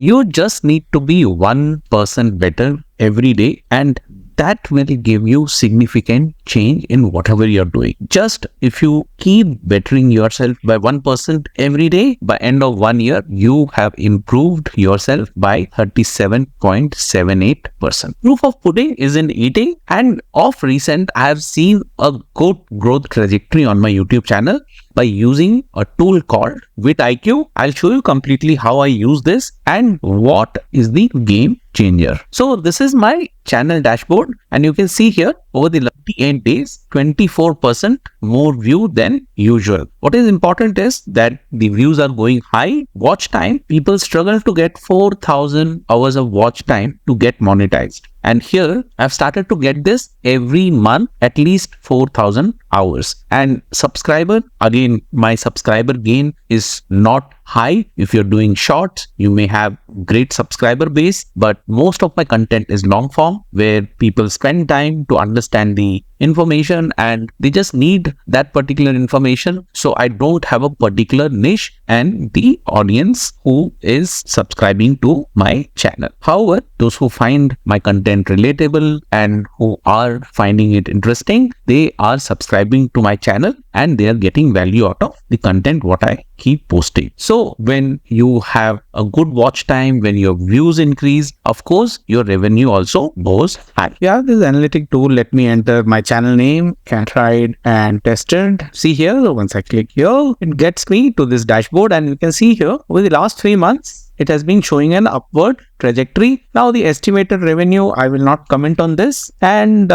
You just need to be 1% better every day, and that will give you significant change in whatever you're doing. Just if you keep bettering yourself by 1% every day, by end of 1 year, you have improved yourself by 37.78%. Proof of pudding is in eating, and of recent, I have seen a good growth trajectory on my YouTube channel by using a tool called VidIQ. I'll show you completely how I use this and what is the game changer. So this is my channel dashboard, and you can see here over the 98 days, 24% more view than usual. What is important is that the views are going high. Watch time, people struggle to get 4,000 hours of watch time to get monetized. And here I've started to get this every month, at least 4,000 hours. And subscriber, again, my subscriber gain is not high. If you're doing shorts, you may have great subscriber base, but most of my content is long form, where people spend time to understand the information and they just need that particular information. So I don't have a particular niche and the audience who is subscribing to my channel. However, those who find my content relatable and who are finding it interesting, they are subscribing to my channel and they are getting value out of the content what I keep posting. So when you have a good watch time, when your views increase, of course, your revenue also goes high. Yeah, this analytic tool, let me enter my channel name, tried and tested. See here, once I click here, it gets me to this dashboard, and you can see here over the last 3 months, it has been showing an upward trajectory. Now the estimated revenue, I will not comment on this. And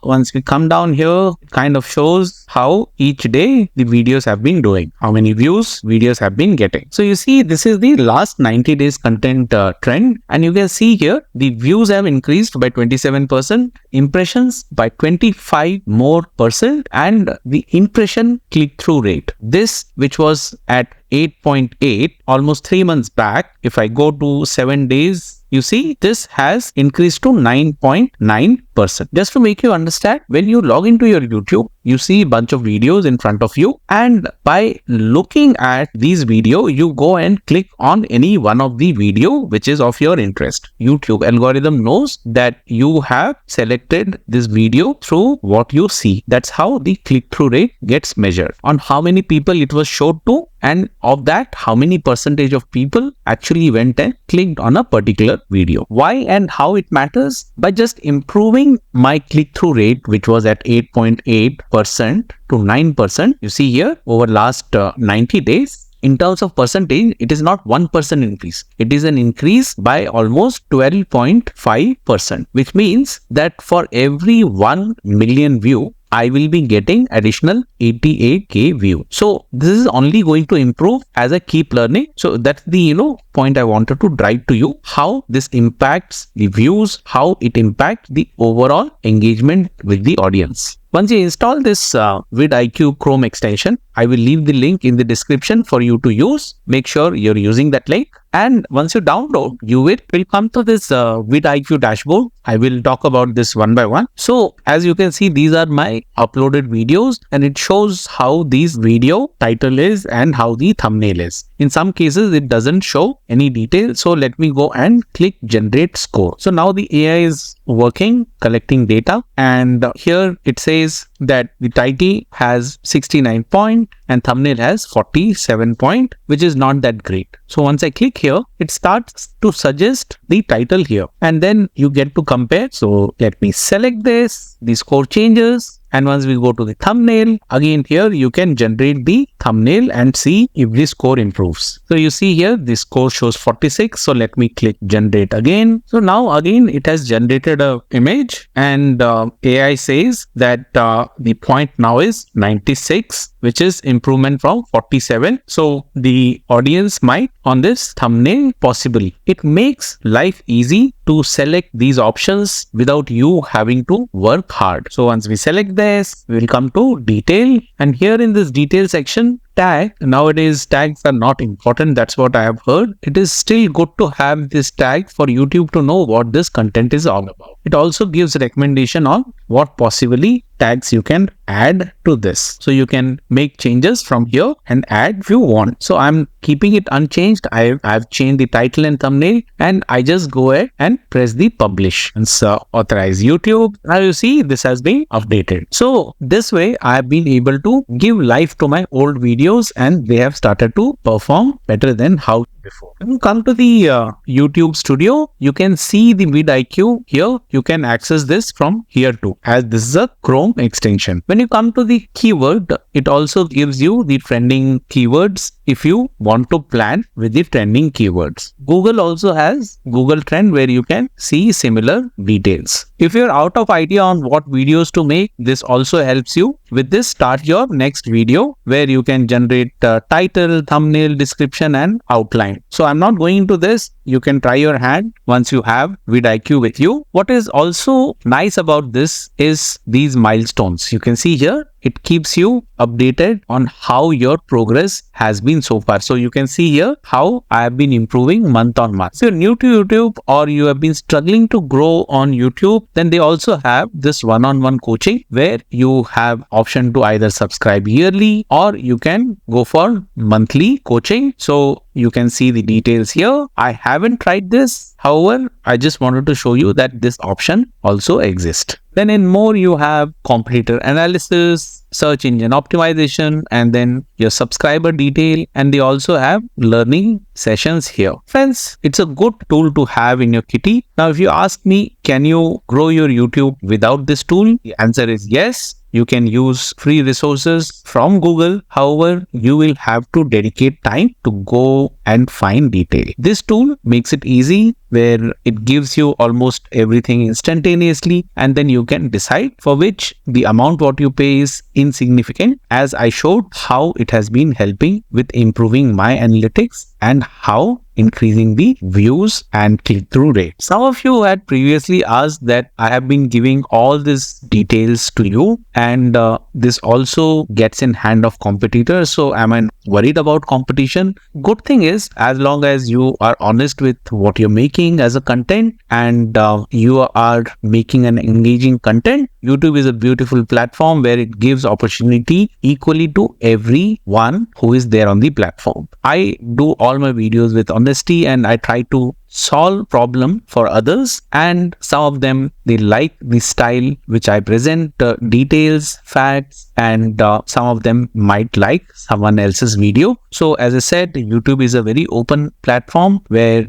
once we come down here, it kind of shows how each day the videos have been doing, how many views videos have been getting. So you see, this is the last 90 days content trend. And you can see here, the views have increased by 27%, impressions by 25 more percent, and the impression click-through rate, this which was at 8.8 almost 3 months back, if I go to 7 days, you see this has increased to 9.9%. Just to make you understand, when you log into your YouTube, you see a bunch of videos in front of you, and by looking at these videos, you go and click on any one of the video which is of your interest. YouTube algorithm knows that you have selected this video through what you see. That's how the click-through rate gets measured, on how many people it was showed to, and of that, how many percentage of people actually went and clicked on a particular video. Why and how it matters? By just improving my click-through rate, which was at 8.8% to 9%. You see here, over last 90 days, in terms of percentage, it is not 1% increase. It is an increase by almost 12.5%, which means that for every 1 million view, I will be getting additional 88k view. So this is only going to improve as I keep learning. So that's the point I wanted to drive to you, how this impacts the views, how it impacts the overall engagement with the audience. Once you install this VidIQ Chrome extension, I will leave the link in the description for you to use. Make sure you're using that link. And once you download, you will come to this VidIQ dashboard. I will talk about this one by one. So as you can see, these are my uploaded videos, and it shows how these video title is and how the thumbnail is. In some cases, it doesn't show any detail. So let me go and click generate score. So now the AI is working, collecting data, and here it says that the title has 69 point and thumbnail has 47 point, which is not that great. So once I click here, it starts to suggest the title here, and then you get to compare. So let me select this, the score changes. And once we go to the thumbnail, again here you can generate the thumbnail and see if the score improves. So you see here the score shows 46. So let me click generate again. So now again it has generated a image, and AI says that the point now is 96, which is improvement from 47. So the audience might on this thumbnail possibly. It makes life easy to select these options without you having to work hard. So once we select this, we will come to detail, and here in this detail section, tag, nowadays tags are not important. That's what I have heard. It is still good to have this tag for YouTube to know what this content is all about. It also gives recommendation on what possibly tags you can add to this. So you can make changes from here and add if you want. So I'm keeping it unchanged. I've changed the title and thumbnail, and I just go ahead and press the publish and so authorize YouTube. Now you see this has been updated. So this way I've been able to give life to my old videos, and they have started to perform better than how before. When you come to the YouTube studio, you can see the VidIQ here. You can access this from here too, as this is a Chrome extension. When you come to the keyword, it also gives you the trending keywords if you want to plan with the trending keywords. Google also has Google Trend where you can see similar details. If you're out of idea on what videos to make, this also helps you. With this, start your next video where you can generate title, thumbnail, description and outline. So I'm not going into this. You can try your hand once you have VidIQ with you. What is also nice about this is these milestones. You can see here, it keeps you updated on how your progress has been so far. So you can see here how I have been improving month on month. So if you're new to YouTube or you have been struggling to grow on YouTube, then they also have this one-on-one coaching where you have option to either subscribe yearly or you can go for monthly coaching. So you can see the details here. I haven't tried this. However, I just wanted to show you that this option also exists. Then in more, you have competitor analysis, search engine optimization, and then your subscriber detail. And they also have learning sessions here. Friends, it's a good tool to have in your kitty. Now, if you ask me, can you grow your YouTube without this tool? The answer is yes. You can use free resources from Google. However, you will have to dedicate time to go and find detail. This tool makes it easy where it gives you almost everything instantaneously, and then you can decide for which the amount what you pay is insignificant, as I showed how it has been helping with improving my analytics and how increasing the views and click-through rate. Some of you had previously asked that I have been giving all these details to you, and this also gets in hand of competitors. So am I worried about competition? Good thing is, as long as you are honest with what you're making as a content and you are making an engaging content, YouTube is a beautiful platform where it gives opportunity equally to everyone who is there on the platform. I do all my videos with honesty and I try to solve problem for others, and some of them, they like the style which I present, details, facts, and some of them might like someone else's video. So as I said, YouTube is a very open platform where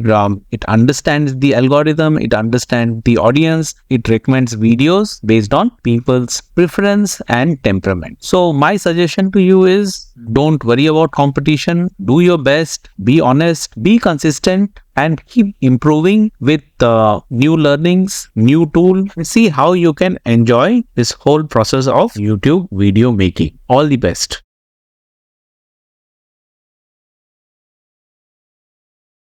it understands the algorithm, it understands the audience, it recommends videos based on people's preference and temperament. So my suggestion to you is, don't worry about competition, do your best, be honest, be consistent, and keep improving with new learnings, new tool. See how you can enjoy this whole process of YouTube video making. All the best.